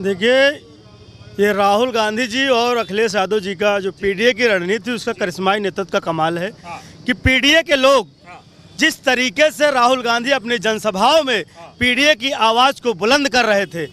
देखिए, ये राहुल गांधी जी और अखिलेश यादव जी का जो पीडीए की रणनीति, उसका करिश्माई नेतृत्व का कमाल है कि पीडीए के लोग जिस तरीके से राहुल गांधी अपनी जनसभाओं में पीडीए की आवाज़ को बुलंद कर रहे थे,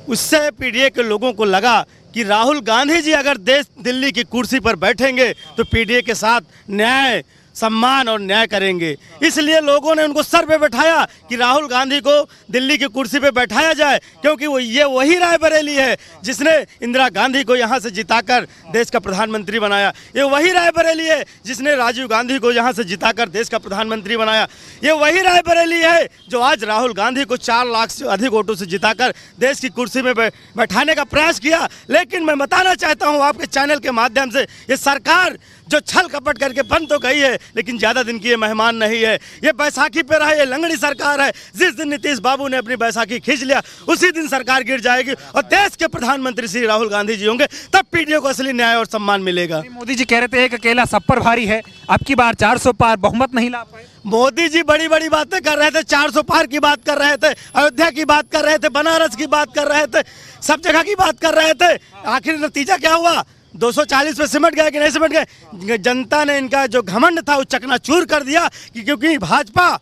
उससे पीडीए के लोगों को लगा कि राहुल गांधी जी अगर दिल्ली की कुर्सी पर बैठेंगे तो पीडीए के साथ न्याय, सम्मान और न्याय करेंगे। इसलिए लोगों ने उनको सर पे बैठाया कि राहुल गांधी को दिल्ली की कुर्सी पे बैठाया जाए, क्योंकि ये वही रायबरेली है जिसने इंदिरा गांधी को यहाँ से जिताकर देश का प्रधानमंत्री बनाया। ये वही रायबरेली है जिसने राजीव गांधी को यहाँ से जिताकर देश का प्रधानमंत्री बनाया। ये वही रायबरेली है जो आज राहुल गांधी को 4 लाख से अधिक वोटों से जिताकर देश की कुर्सी में बैठाने का प्रयास किया। लेकिन मैं बताना चाहता हूँ आपके चैनल के माध्यम से, ये सरकार जो छल कपट करके बन तो गई है, लेकिन ज़्यादा दिन की ये मेहमान नहीं है। ये बैसाखी पे रहा, ये लंगड़ी सरकार है। जिस दिन नीतीश बाबू ने अपनी बैसाखी खींच लिया, उसी दिन सरकार गिर जाएगी और देश के प्रधानमंत्री श्री राहुल गांधी जी होंगे, तब पीडीए को असली न्याय और सम्मान मिलेगा। मोदी जी कह रहे थे कि अकेला सब पर भारी है, अब की बार 400 पार बहुमत नहीं ला पाए। मोदी जी बड़ी बड़ी बातें कर रहे थे, 400 पार की बात कर रहे थे, अयोध्या की बात कर रहे थे, बनारस की बात कर रहे थे, सब जगह की बात कर रहे थे। आखिर नतीजा क्या हुआ? 240 पे सिमट गए कि नहीं सिमट गए? जनता ने इनका जो घमंड था वो चकनाचूर कर दिया कि क्योंकि भाजपा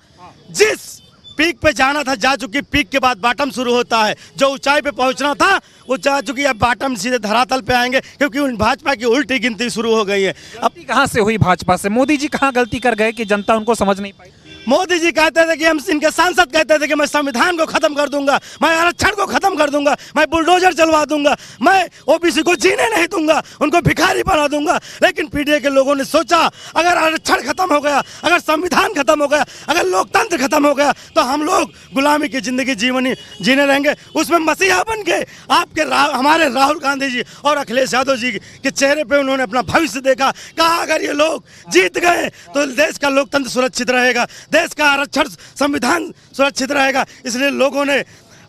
जिस पीक पे जाना था जा चुकी, पीक के बाद बॉटम शुरू होता है। जो ऊंचाई पे पहुंचना था वो जा चुकी, अब बॉटम सीधे धरातल पे आएंगे, क्योंकि भाजपा की उल्टी गिनती शुरू हो गई है। अब कहां से हुई भाजपा से? मोदी जी कहां गलती कर गए कि जनता उनको समझ नहीं पाई? मोदी जी कहते थे कि हम, इनके सांसद कहते थे कि मैं संविधान को खत्म कर दूंगा, मैं आरक्षण को खत्म कर दूंगा, मैं बुलडोजर चलवा दूंगा, मैं ओबीसी को जीने नहीं दूंगा, उनको भिखारी बना दूंगा। लेकिन पीडीए के लोगों ने सोचा अगर आरक्षण खत्म हो गया, अगर संविधान खत्म हो गया, अगर लोकतंत्र खत्म हो गया, तो हम लोग गुलामी की जिंदगी जीने रहेंगे। उसमें मसीहा बन के हमारे राहुल गांधी जी और अखिलेश यादव जी के चेहरे पे उन्होंने अपना भविष्य देखा। कहा अगर ये लोग जीत गए तो देश का लोकतंत्र सुरक्षित रहेगा, देश का आरक्षण संविधान सुरक्षित रहेगा। इसलिए लोगों ने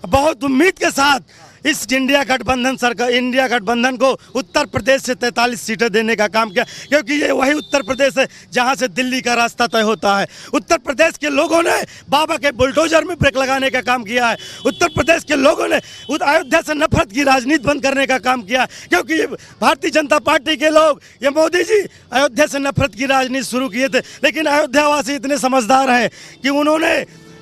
बहुत उम्मीद के साथ इस इंडिया गठबंधन को उत्तर प्रदेश से 43 सीटें देने का काम किया, क्योंकि ये वही उत्तर प्रदेश है जहां से दिल्ली का रास्ता तय होता है। उत्तर प्रदेश के लोगों ने बाबा के बुलडोजर में ब्रेक लगाने का काम किया है। उत्तर प्रदेश के लोगों ने अयोध्या से नफरत की राजनीति बंद करने का काम किया, क्योंकि भारतीय जनता पार्टी के लोग, ये मोदी जी अयोध्या से नफरत की राजनीति शुरू किए थे। लेकिन अयोध्यावासी इतने समझदार हैं कि उन्होंने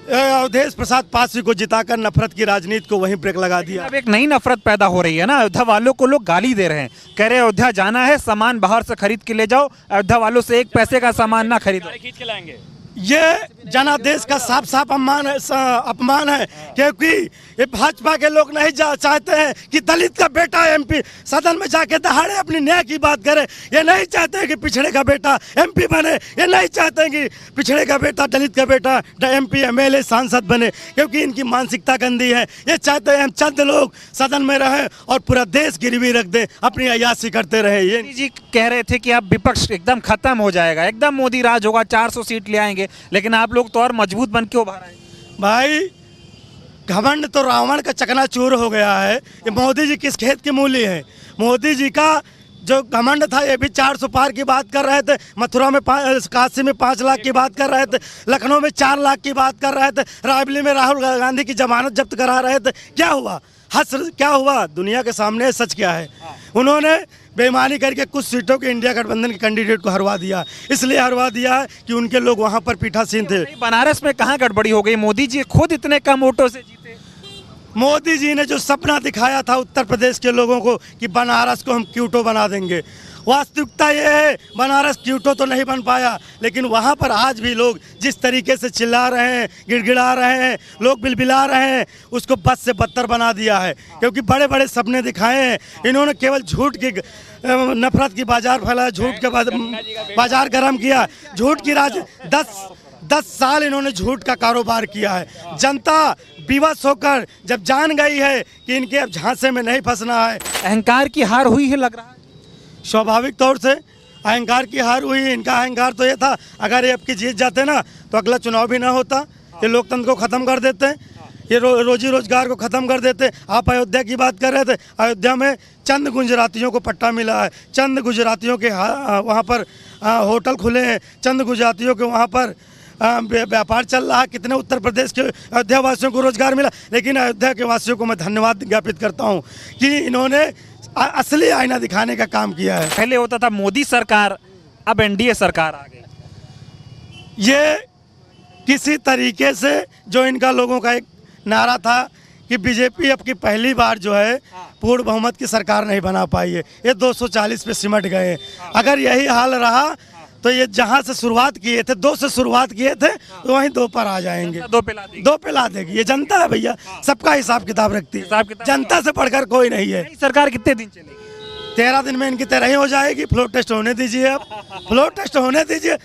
अवधेश प्रसाद पासी को जिताकर नफरत की राजनीति को वहीं ब्रेक लगा दिया। अब एक नई नफरत पैदा हो रही है ना, अयोध्या वालों को लोग गाली दे रहे हैं, कह रहे हैं अयोध्या जाना है, सामान बाहर से खरीद के ले जाओ, अयोध्या वालों से एक पैसे का सामान ना खरीदो। खींच के लाएंगे। ये जनादेश का साफ साफ अपमान है, क्योंकि ये भाजपा के लोग नहीं चाहते हैं कि दलित का बेटा एमपी सदन में जाके दहाड़े अपनी न्याय की बात करे। ये नहीं चाहते हैं कि पिछड़े का बेटा एमपी बने, ये नहीं चाहते हैं कि पिछड़े का बेटा, दलित का बेटा एमपी, एमएलए, सांसद बने, क्योंकि इनकी मानसिकता गंदी है। ये चाहते हैं हम चंद लोग सदन में रहें और पूरा देश गिरवी रख दें, अपनी अय्याशी करते रहे। ये जी कह रहे थे कि अब विपक्ष एकदम खत्म हो जाएगा, एकदम मोदी राज होगा, 400 सीट ले आएंगे, लेकिन आप लोग तो और मजबूत बन के उभर आए। भाई घमंड तो रावण का चकनाचूर हो गया है। ये मोदी जी किस खेत की मूली है? मोदी जी का जो घमंड था, ये भी 400 पार की बात कर रहे थे, मथुरा में काशी में 5 लाख की बात कर रहे थे, लखनऊ में 4 लाख की बात कर रहे थे, रायबरेली में राहुल गांधी की जमानत जब्त करा रहे थे। क्या हुआ? क्या हुआ? दुनिया के सामने सच क्या है? उन्होंने बेईमानी करके कुछ सीटों के इंडिया गठबंधन के कैंडिडेट को हरवा दिया। इसलिए हरवा दिया है कि उनके लोग वहां पर पीठासीन थे। बनारस में कहां गड़बड़ी हो गई? मोदी जी खुद इतने कम वोटों से जीते। मोदी जी ने जो सपना दिखाया था उत्तर प्रदेश के लोगों को कि बनारस को हम क्यूटो बना देंगे, वास्तविकता ये है बनारस क्यूटो तो नहीं बन पाया। लेकिन वहाँ पर आज भी लोग जिस तरीके से चिल्ला रहे हैं, गिड़गिड़ा रहे हैं, लोग बिलबिला रहे हैं, उसको बद से बदतर बना दिया है। क्योंकि बड़े बड़े सपने दिखाए हैं इन्होंने, केवल झूठ की नफरत की बाजार फैलाया, झूठ के बाजार गर्म किया, झूठ की 10 साल इन्होंने झूठ का कारोबार किया है। जनता विवश होकर जब जान गई है कि इनके अब झांसे में नहीं फंसना है। अहंकार की हार हुई है लग रहा है। स्वाभाविक तौर से अहंकार की हार हुई। इनका अहंकार तो ये था अगर ये अब की जीत जाते ना तो अगला चुनाव भी ना होता, ये लोकतंत्र को ख़त्म कर देते, ये रोजी रोजगार को ख़त्म कर देते। आप अयोध्या की बात कर रहे थे, अयोध्या में चंद गुजरातियों को पट्टा मिला है, चंद गुजरातियों के वहाँ पर होटल खुले हैं, चंद गुजरातियों के वहाँ पर व्यापार चल रहा, कितने उत्तर प्रदेश के अयोध्या वासियों को रोजगार मिला। लेकिन अयोध्या के वासियों को मैं धन्यवाद ज्ञापित करता हूँ कि इन्होंने असली आईना दिखाने का काम किया है। पहले होता था मोदी सरकार, अब एनडीए सरकार आ गई। ये किसी तरीके से जो इनका लोगों का एक नारा था कि बीजेपी अब की पहली बार जो है पूर्ण बहुमत की सरकार नहीं बना पाई है, ये 240 पे सिमट गए हैं। अगर यही हाल रहा तो ये जहां से शुरुआत किए थे, 2 से शुरुआत किए थे, तो वहीं 2 पर आ जाएंगे। 2 पे ला देगी। 2 पे ला देगी। ये जनता है भैया, सबका हिसाब किताब रखती है, जनता से बढ़कर कोई नहीं है। सरकार कितने दिन चलेगी? 13 दिन में इनकी 13 ही हो जाएगी। फ्लोर टेस्ट होने दीजिए, अब फ्लोर टेस्ट होने दीजिए।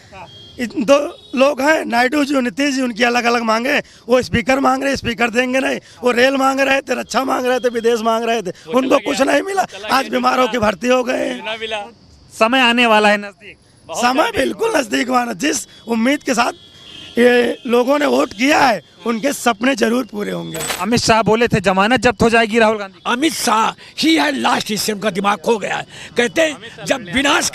2 लोग हैं, नायडू जी और नीतीश जी, उनकी अलग अलग मांगे। वो स्पीकर मांग रहे, स्पीकर देंगे नहीं। वो रेल मांग रहे थे, रक्षा मांग रहे थे, विदेश मांग रहे थे, उनको कुछ नहीं मिला। आज बीमारों की भर्ती हो गए। समय आने वाला है नजदीक, समय बिल्कुल नजदीक माना। जिस उम्मीद के साथ ये लोगों ने वोट किया है, उनके सपने जरूर पूरे होंगे। अमित शाह बोले थे जमानत जब्त हो जाएगी राहुल गांधी। अमित शाह ही है लास्ट, इससे उनका दिमाग खो गया है। कहते हैं जब विनाश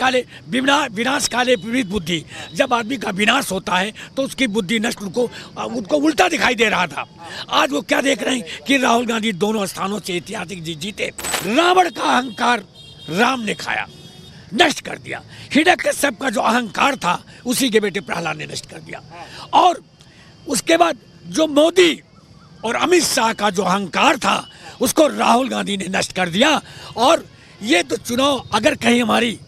काले विपरीत बुद्धि, जब आदमी का विनाश होता है तो उसकी बुद्धि नष्ट, उनको उल्टा दिखाई दे रहा था। आज वो क्या देख रहे हैं कि राहुल गांधी दोनों स्थानों से ऐतिहासिक जीते। रावण का अहंकार राम ने खाया, नष्ट कर दिया। हिरण्यकश्यप का जो अहंकार था उसी के बेटे प्रहलाद ने नष्ट कर दिया। और उसके बाद जो मोदी और अमित शाह का जो अहंकार था उसको राहुल गांधी ने नष्ट कर दिया। और ये तो चुनाव अगर कहीं हमारी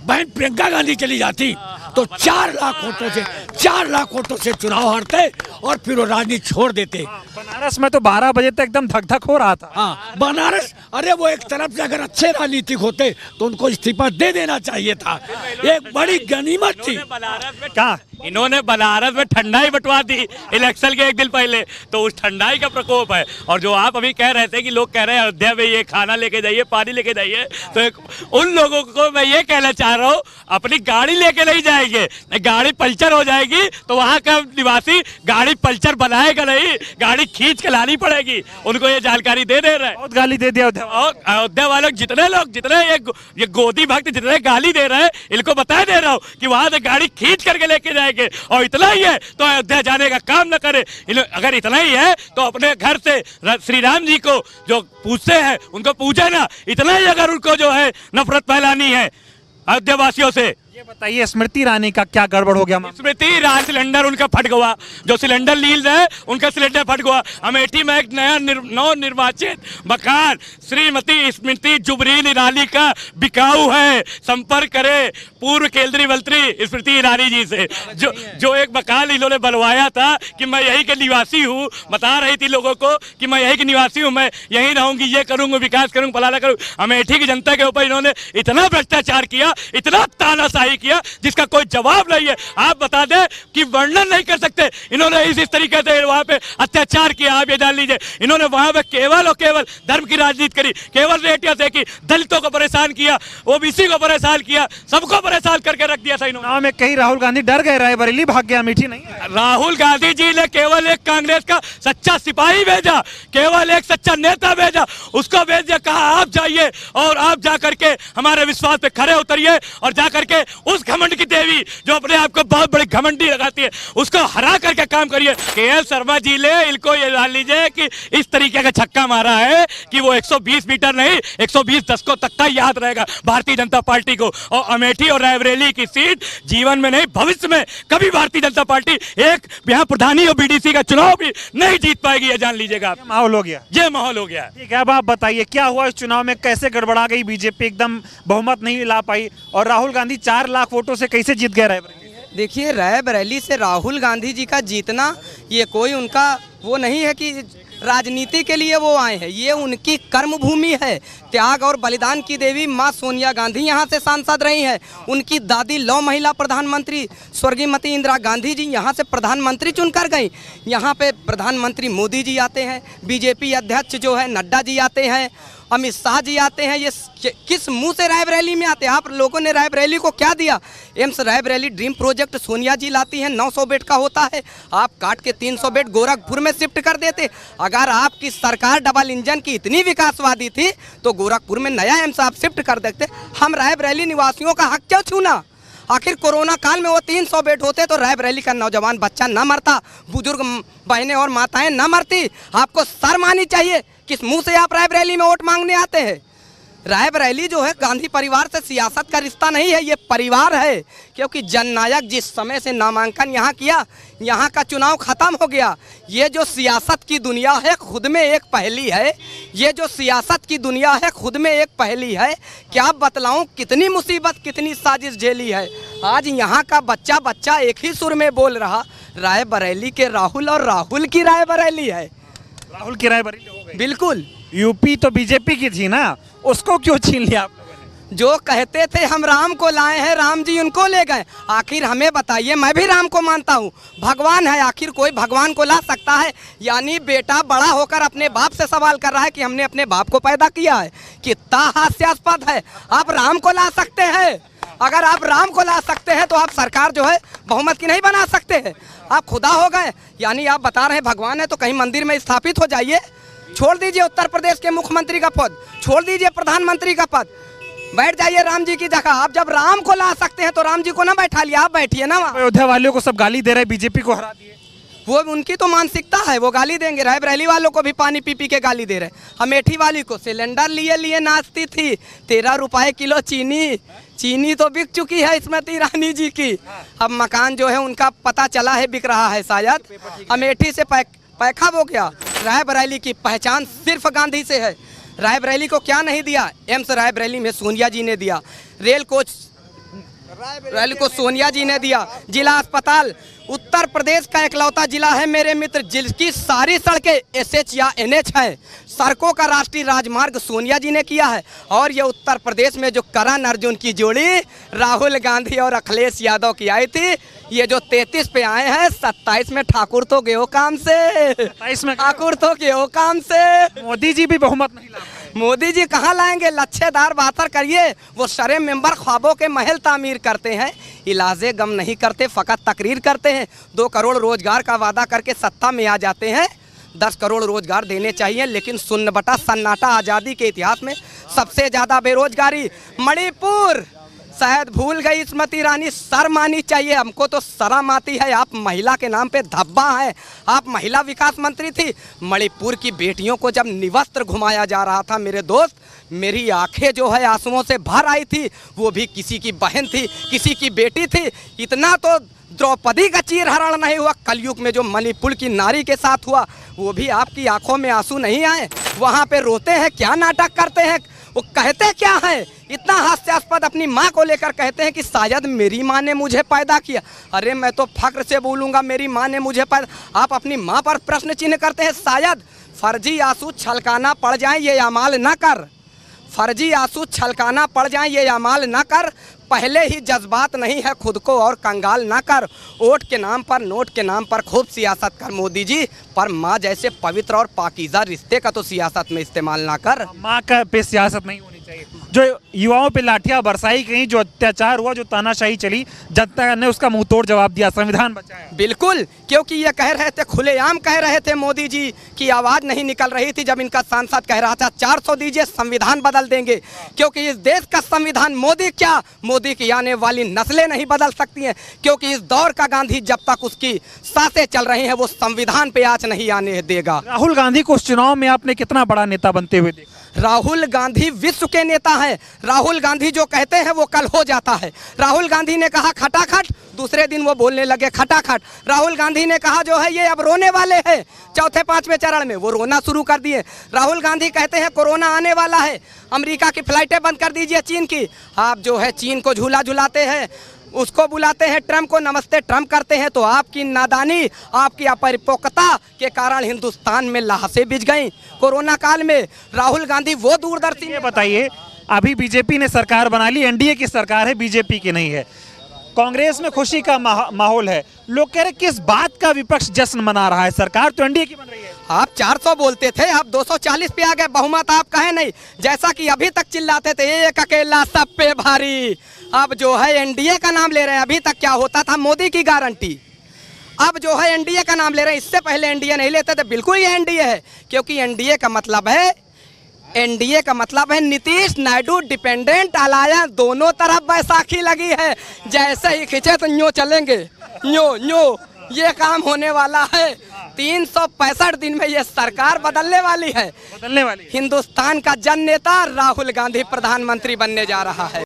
बहन प्रियंका गांधी चली जाती तो 4 लाख वोटों से चुनाव हारते और फिर वो राजनीति छोड़ देते। बनारस में तो 12 बजे तक एकदम धक धक हो रहा था। हाँ, बनारस, अरे वो एक तरफ से अगर अच्छे राजनीतिक होते तो उनको इस्तीफा दे देना चाहिए था। एक बड़ी गनीमत थी। क्या इन्होंने बनारस में ठंडाई बंटवा दी इलेक्शन के 1 दिन पहले, तो उस ठंडाई का प्रकोप है। और जो आप अभी कह रहे थे कि लोग कह रहे हैं अयोध्या में ये खाना लेके जाइए, पानी लेके जाइए, तो उन लोगों को मैं ये कहना चाह रहा हूँ, अपनी गाड़ी लेके नहीं जाएंगे, गाड़ी पंचर हो जाएगी तो वहाँ का निवासी गाड़ी पंचर बनाएगा नहीं, गाड़ी खींच के लानी पड़ेगी। उनको ये जानकारी दे रहे हैं। बहुत गाली दे दिया अयोध्या वालों जितने ये गोदी भक्त जितने गाली दे रहे हैं, इनको बता दे रहा हूँ कि वहां से गाड़ी खींच करके लेके जाएंगे। और इतना ही है तो अयोध्या जाने का काम न करे। अगर इतना ही है तो अपने घर से श्री राम जी को जो पूछते हैं उनको पूछे ना। इतना ही अगर उनको जो है नफरत फैलानी है अयोध्या वासियों से। ये बताइए स्मृति ईरानी का क्या गड़बड़ हो गया? स्मृति ईरानी सिलेंडर उनका फट गया, जो सिलेंडर लील है उनका सिलेंडर फट गया। अमेठी में एक नया नव निर्वाचित मकान श्रीमती स्मृति जुबरीन ईरानी का बिकाऊ है। संपर्क करे पूर्व केंद्रीय मंत्री स्मृति ईरानी जी से, जो एक मकान इन्होंने बनवाया था कि मैं यही के निवासी हूँ। बता रही थी लोगों को कि मैं यही के निवासी हूँ, मैं यहीं रहूंगी, ये करूंगा, विकास करूंगा, फलाना करूंगा। अमेठी की जनता के ऊपर इन्होंने इतना भ्रष्टाचार किया, इतना तानाशाही किया जिसका कोई जवाब नहीं है। आप बता दें कि वर्णन नहीं कर सकते इन्होंने इस तरीके से वहां पे अत्याचार किया। आप ये जान लीजिए, इन्होंने वहां पे केवल और केवल धर्म की राजनीति करी, केवल रेटियां देखी, दलितों को परेशान किया, ओबीसी को परेशान किया, सबको परेशान करके रख दिया था इन्होंने। में कहीं राहुल गांधी डर गए, रायबरेली भाग गया, अमेठी नहीं है। राहुल गांधी जी ने केवल एक कांग्रेस का सच्चा सिपाही भेजा, केवल एक सच्चा नेता भेजा, उसको भेज दिया, कहा आप जाइए और आप जाकर के हमारे विश्वास पे खड़े उतरिए और जाकर के उस घमंड की देवी जो अपने आप को बहुत बड़ी घमंडी लगाती है उसको हरा करके काम करिए। केएल शर्मा जी ने इनको ये जान लीजिए कि इस तरीके का छक्का मारा है कि वो 120 मीटर नहीं 120 दशकों तक का याद रहेगा भारतीय जनता पार्टी को। और अमेठी और रायबरेली की सीट जीवन में नहीं भविष्य में कभी भारतीय जनता पार्टी एक यहाँ प्रधानी और बीडीसी का चुनाव भी नहीं जीत पाएगी, ये जान लीजिएगा। माहौल हो गया, ये माहौल हो गया। ठीक है, अब आप बताइए क्या हुआ इस चुनाव में, कैसे गड़बड़ा गई बीजेपी, एकदम बहुमत नहीं ला पाई और राहुल गांधी 4 लाख वोटों से कैसे जीत गए रायबरेली? देखिए, रायबरेली से राहुल गांधी जी का जीतना ये कोई उनका वो नहीं है कि राजनीति के लिए वो आए हैं, ये उनकी कर्म भूमि है। त्याग और बलिदान की देवी माँ सोनिया गांधी यहाँ से सांसद रही हैं। उनकी दादी लौ महिला प्रधानमंत्री स्वर्गीय मती इंदिरा गांधी जी यहाँ से प्रधानमंत्री चुनकर गई। यहाँ पे प्रधानमंत्री मोदी जी आते हैं, बीजेपी अध्यक्ष जो है नड्डा जी आते हैं, अमित शाह जी आते हैं। ये किस मुंह से रायबरेली में आते हैं? आप लोगों ने रायबरेली को क्या दिया? AIIMS Raebareli dream project Sonia ji लाती हैं, 900 बेड का होता है, आप काट के 300 बेड गोरखपुर में शिफ्ट कर देते। अगर आपकी सरकार डबल इंजन की इतनी विकासवादी थी तो गोरखपुर में नया एम्स आप शिफ्ट कर देते। हम रायबरेली निवासियों का हक क्यों छूना? आखिर कोरोना काल में वो 300 बेड होते तो रायबरेली का नौजवान बच्चा न मरता, बुजुर्ग बहनें और माताएं न मरती। आपको शर्म आनी चाहिए, किस मुंह से आप रायबरेली में वोट मांगने आते हैं। रायबरेली जो है गांधी परिवार से सियासत का रिश्ता नहीं है, ये परिवार है। क्योंकि जननायक जिस समय से नामांकन यहाँ किया, यहाँ का चुनाव खत्म हो गया। ये जो सियासत की दुनिया है खुद में एक पहेली है, ये जो सियासत की दुनिया है खुद में एक पहेली है। क्या बतलाऊं कितनी मुसीबत कितनी साजिश झेली है। आज यहाँ का बच्चा बच्चा एक ही सुर में बोल रहा, रायबरेली के राहुल और राहुल की रायबरेली है। राहुल की रायबरेली हो गई। बिल्कुल। यूपी तो बीजेपी की थी ना, उसको क्यों छीन लिया आप लोगों ने? जो कहते थे हम राम को लाए हैं, राम जी उनको ले गए। आखिर हमें बताइए, मैं भी राम को मानता हूँ, भगवान है, आखिर कोई भगवान को ला सकता है? यानी बेटा बड़ा होकर अपने बाप से सवाल कर रहा है कि हमने अपने बाप को पैदा किया है। कितना हास्यास्पद है। आप राम को ला सकते हैं, अगर आप राम को ला सकते हैं तो आप सरकार जो है बहुमत की नहीं बना सकते हैं। आप खुदा हो गए, यानी आप बता रहे हैं भगवान है तो कहीं मंदिर में स्थापित हो जाइए। छोड़ दीजिए उत्तर प्रदेश के मुख्यमंत्री का पद, छोड़ दीजिए प्रधानमंत्री का पद, बैठ जाइए राम जी की जगह। आप जब राम को ला सकते हैं तो राम जी को ना बैठा लिया, आप बैठिए ना वहाँ। अयोध्या वालों को सब गाली दे रहे, बीजेपी को हरा दिए। वो उनकी तो मानसिकता है, वो गाली देंगे। रायबरेली वालों को भी पानी पी पी के गाली दे रहे। अमेठी वाली को सिलेंडर लिए लिए नाचती थी, 13 रुपए किलो चीनी। चीनी तो बिक चुकी है स्मृति ईरानी जी की। अब मकान जो है उनका पता चला है बिक रहा है शायद। अमेठी से पैखा हो गया। रायबरेली की पहचान सिर्फ गांधी से है। रायबरेली को क्या नहीं दिया? एम्स रायबरेली में सोनिया जी ने दिया, रेल को सोनिया जी ने दिया, जिला अस्पताल उत्तर प्रदेश का एकलौता जिला है मेरे मित्र जिसकी सारी सड़कें एसएच या एनएच है। सड़कों का राष्ट्रीय राजमार्ग सोनिया जी ने किया है। और ये उत्तर प्रदेश में जो करण अर्जुन की जोड़ी राहुल गांधी और अखिलेश यादव की आई थी, ये जो 33 पे आए हैं, 27 में ठाकुर तो गए काम से, 27 में ठाकुर तो गए काम से। मोदी जी भी बहुमत नहीं ला पाए। मोदी जी कहाँ लाएंगे? लच्छेदार बातर करिए, वो शरे मेंबर ख्वाबों के महल तामीर करते हैं, इलाजे गम नहीं करते, फ़कत तकरीर करते हैं। 2 करोड़ रोजगार का वादा करके सत्ता में आ जाते हैं। 10 करोड़ रोजगार देने चाहिए, लेकिन सुन्न बटा सन्नाटा। आज़ादी के इतिहास में सबसे ज़्यादा बेरोजगारी मणिपुर। शायद भूल गई स्मृति ईरानी, शर्म आनी चाहिए। हमको तो शर्म आती है। आप महिला के नाम पे धब्बा है, आप महिला विकास मंत्री थी। मणिपुर की बेटियों को जब निवस्त्र घुमाया जा रहा था मेरे दोस्त, मेरी आंखें जो है आंसुओं से भर आई थी। वो भी किसी की बहन थी, किसी की बेटी थी। इतना तो द्रौपदी का चीरहरण नहीं हुआ कलयुग में जो मणिपुर की नारी के साथ हुआ, वो भी आपकी आंखों में आंसू नहीं आए? वहाँ पे रोते हैं, क्या नाटक करते हैं, वो कहते क्या है? इतना हास्यास्पद अपनी माँ को लेकर कहते हैं कि शायद मेरी माँ ने मुझे पैदा किया। अरे मैं तो फक्र से बोलूँगा मेरी माँ ने मुझे पैदा। आप अपनी माँ पर प्रश्न चिन्ह करते हैं। शायद फर्जी आंसू छलकाना पड़ जाए ये अमाल न कर, फर्जी आंसू छलकाना पड़ जाए ये अमाल न कर। पहले ही जज्बात नहीं है खुद को और कंगाल ना कर। वोट के नाम पर, नोट के नाम पर खूब सियासत कर मोदी जी, पर माँ जैसे पवित्र और पाकीज़ा रिश्ते का तो सियासत में इस्तेमाल ना कर। माँ का पे सियासत नहीं होनी चाहिए। जो युवाओं पे लाठियां बरसाई गई, जो अत्याचार हुआ, जो तानाशाही चली, जनता ने उसका मुंह तोड़ जवाब दिया, संविधान बचाया। बिल्कुल, क्योंकि ये कह रहे थे, खुलेआम कह रहे थे मोदी जी की आवाज़ नहीं निकल रही थी जब इनका सांसद कह रहा था 400 दीजिए संविधान बदल देंगे। क्योंकि इस देश का संविधान मोदी क्या, मोदी की आने वाली नस्लें नहीं बदल सकती हैं। क्योंकि इस दौर का गांधी जब तक उसकी सांसें चल रही हैं वो संविधान पे आँच नहीं आने देगा। राहुल गांधी को उस चुनाव में आपने कितना बड़ा नेता बनते हुए देखा? राहुल गांधी विश्व के नेता हैं। राहुल गांधी जो कहते हैं वो कल हो जाता है। राहुल गांधी ने कहा खटाखट, दूसरे दिन वो बोलने लगे खटाखट। राहुल गांधी ने कहा जो है ये अब रोने वाले हैं, चौथे 5वें चरण में वो रोना शुरू कर दिए। राहुल गांधी कहते हैं कोरोना आने वाला है, अमेरिका की फ्लाइटें बंद कर दीजिए चीन की। आप जो है चीन को झूला झुलाते हैं, उसको बुलाते हैं ट्रम्प को नमस्ते ट्रम्प करते हैं। तो आपकी नादानी, आपकी अपरिपक्वता के कारण हिंदुस्तान में लाशें बिछ गई कोरोना काल में। राहुल गांधी वो दूरदर्शी। ये बताइए, अभी बीजेपी ने सरकार बना ली, एनडीए की सरकार है, बीजेपी की नहीं है। कांग्रेस में खुशी का माहौल है। लोग कह रहे किस बात का विपक्ष जश्न मना रहा है, सरकार तो एनडीए की बन रही है। आप 400 बोलते थे, आप 240 पे आ गए, बहुमत आप कहे नहीं। जैसा कि अभी तक चिल्लाते थे एक अकेला सब पे भारी, अब जो है एनडीए का नाम ले रहे हैं। अभी तक क्या होता था, मोदी की गारंटी, अब जो है एनडीए का नाम ले रहे हैं। इससे पहले एनडीए नहीं लेते थे। बिल्कुल ये एनडीए है, क्योंकि एनडीए का मतलब है एनडीए का मतलब है नीतीश नायडू डिपेंडेंट अलायंस, दोनों तरफ बैसाखी लगी है। जैसे ही खींचे तो न्यो चलेंगे, न्यो ये काम होने वाला है। 365 दिन में ये सरकार बदलने वाली है। बदलने वाली। हिंदुस्तान का जन नेता राहुल गांधी प्रधानमंत्री बनने जा रहा है।